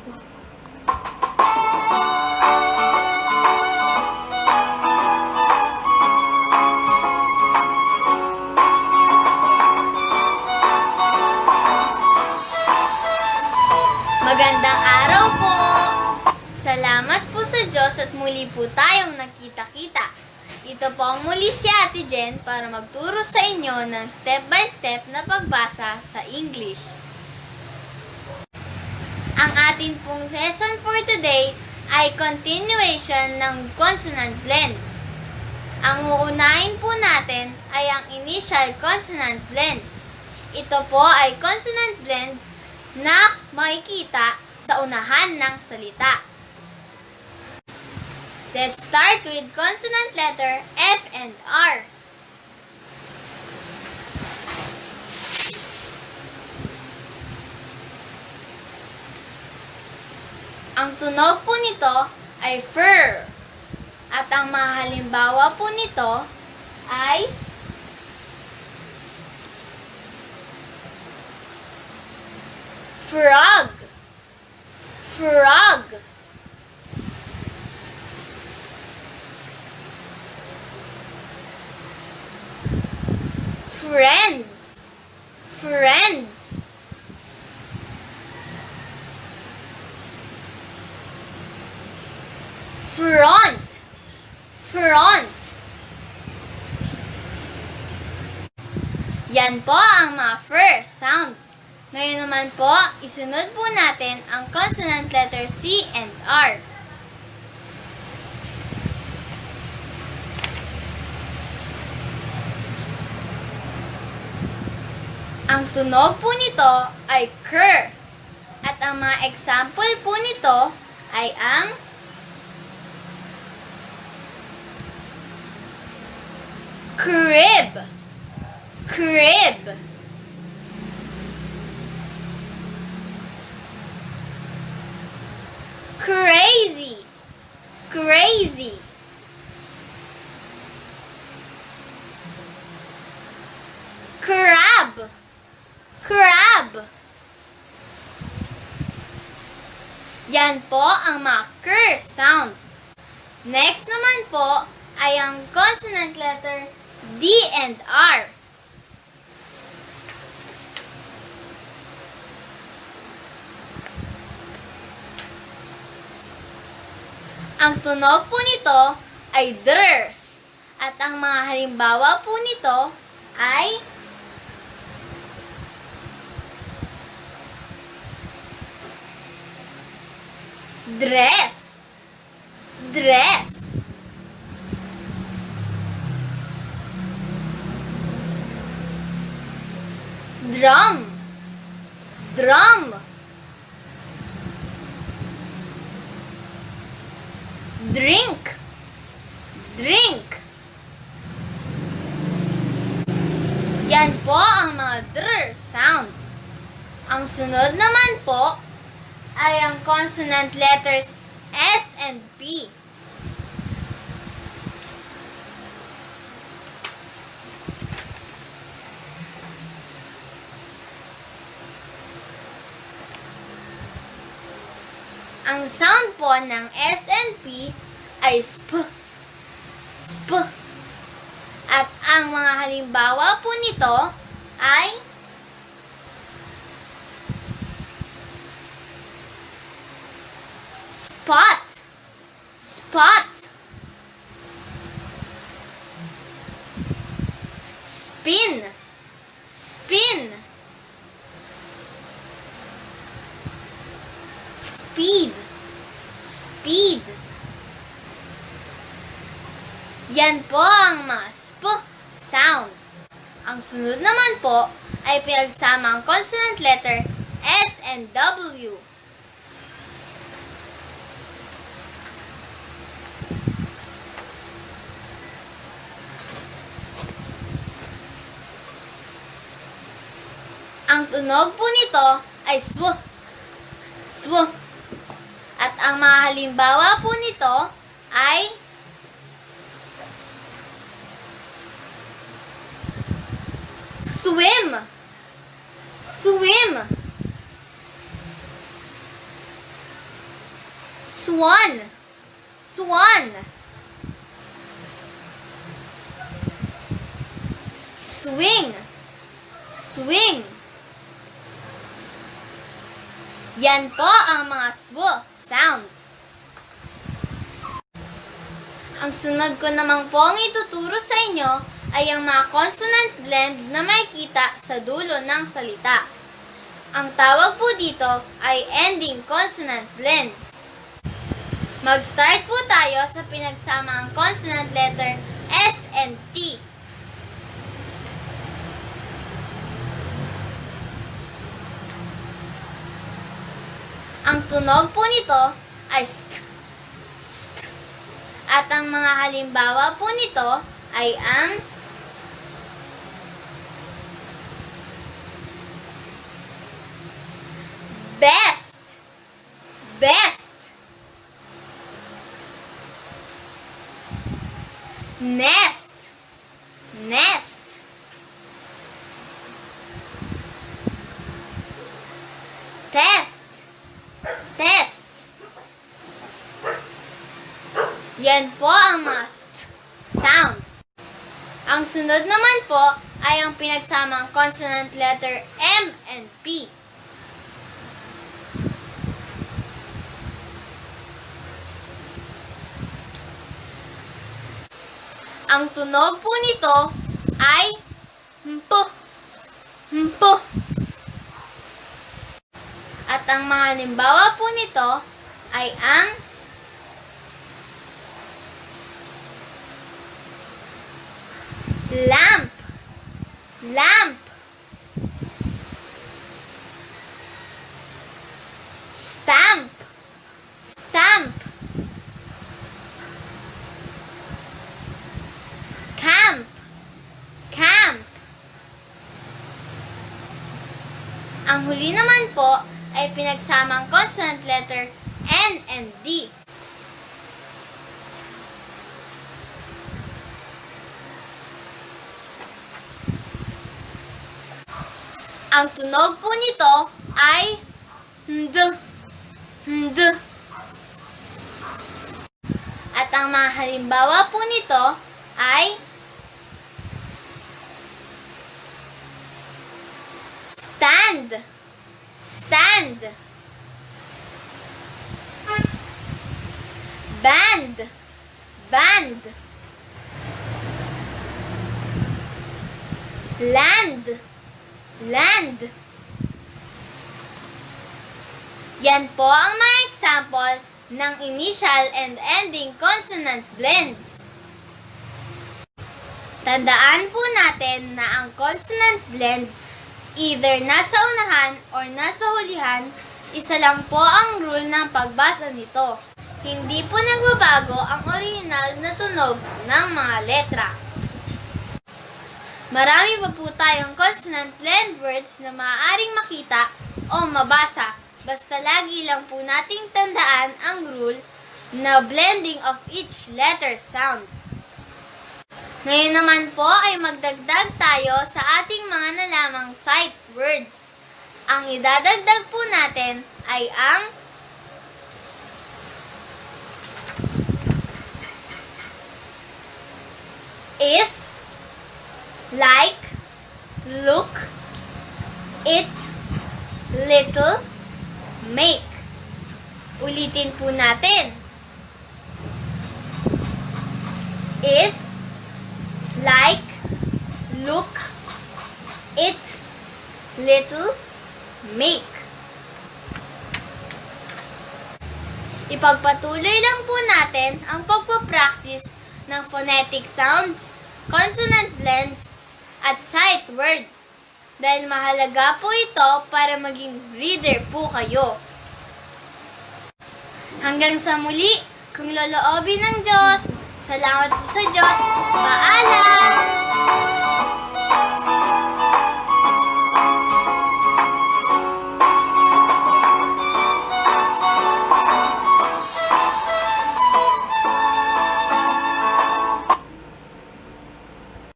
Magandang araw po! Salamat po sa Diyos at muli po tayong nagkita-kita. Ito po ang muli si Ate Jenn para magturo sa inyo ng step-by-step na pagbasa sa English. Ang atin pong lesson for today ay continuation ng consonant blends. Ang uunahin po natin ay ang initial consonant blends. Ito po ay consonant blends na makikita sa unahan ng salita. Let's start with consonant letter F and R. Ang tunog po nito ay fur. At ang mga halimbawa po nito ay frog, frog. Friends, friends. Front, front. Yan po ang mga first sound. Ngayon naman po, isunod po natin ang consonant letter C and R. Ang tunog po nito ay cur. At ang mga example po nito ay ang crib, crib. Crazy, crazy. Crab, crab. Yan po ang mga cur sound. Next naman po ay ang consonant letter D and R. Ang tunog po nito ay dr. At ang mga halimbawa po nito ay dress, dress. Drum, drum. Drink, drink. Yan po ang mga dr sound. Ang sunod naman po ay ang consonant letters S and P. Ang sound po ng S and P ay sp, sp. At ang mga halimbawa po nito ay spot, spot. Spin, spin. Speed, speed. Yan po ang mga sp sound. Ang sunod naman po ay pinagsama ang consonant letter S and W. Ang tunog po nito ay sw, sw. At ang mga halimbawa po nito ay swim, swim. Swan, swan. Swing, swing. Yan po ang mga sw sound. Ang sunod ko namang po ang ituturo sa inyo ay ang mga consonant blend na makikita sa dulo ng salita. Ang tawag po dito ay ending consonant blends. Mag-start po tayo sa pinagsamaang consonant letter S and T. Ang tunog po nito ay st, st. At ang mga halimbawa po nito ay ang best, best. Nest, nest. Test, test. Yan po ang mga st sound. Ang sunod naman po ay ang pinagsamang consonant letter M and P. Ang tunog po nito ay mpo, mpo. At ang mga halimbawa po nito ay ang lamp, lamp. Stamp, stamp. Camp, camp. Ang huli naman po ay pinagsamang consonant letter N and D. Ang tunog po nito ay nd, nd. At ang mga halimbawa po nito ay stand, stand. Band, band. Land, land. Yan po ang mga example ng initial and ending consonant blends. Tandaan po natin na ang consonant blend, either nasa unahan or nasa hulihan, isa lang po ang rule ng pagbasa nito. Hindi po nagbabago ang original na tunog ng mga letra. Marami pa po tayong consonant blend words na maaaring makita o mabasa, basta lagi lang po nating tandaan ang rule na blending of each letter sound. Ngayon naman po ay magdagdag tayo sa ating mga nalamang sight words. Ang idadagdag po natin ay ang is, like, look, it, little, make. Ulitin po natin. Is, like, look, it, little, make. Ipagpatuloy lang po natin ang pagpapractice ng phonetic sounds, consonant blends, at sight words. Dahil mahalaga po ito para maging reader po kayo. Hanggang sa muli, kung loloobin ng Diyos, salamat po sa Diyos. Paalam!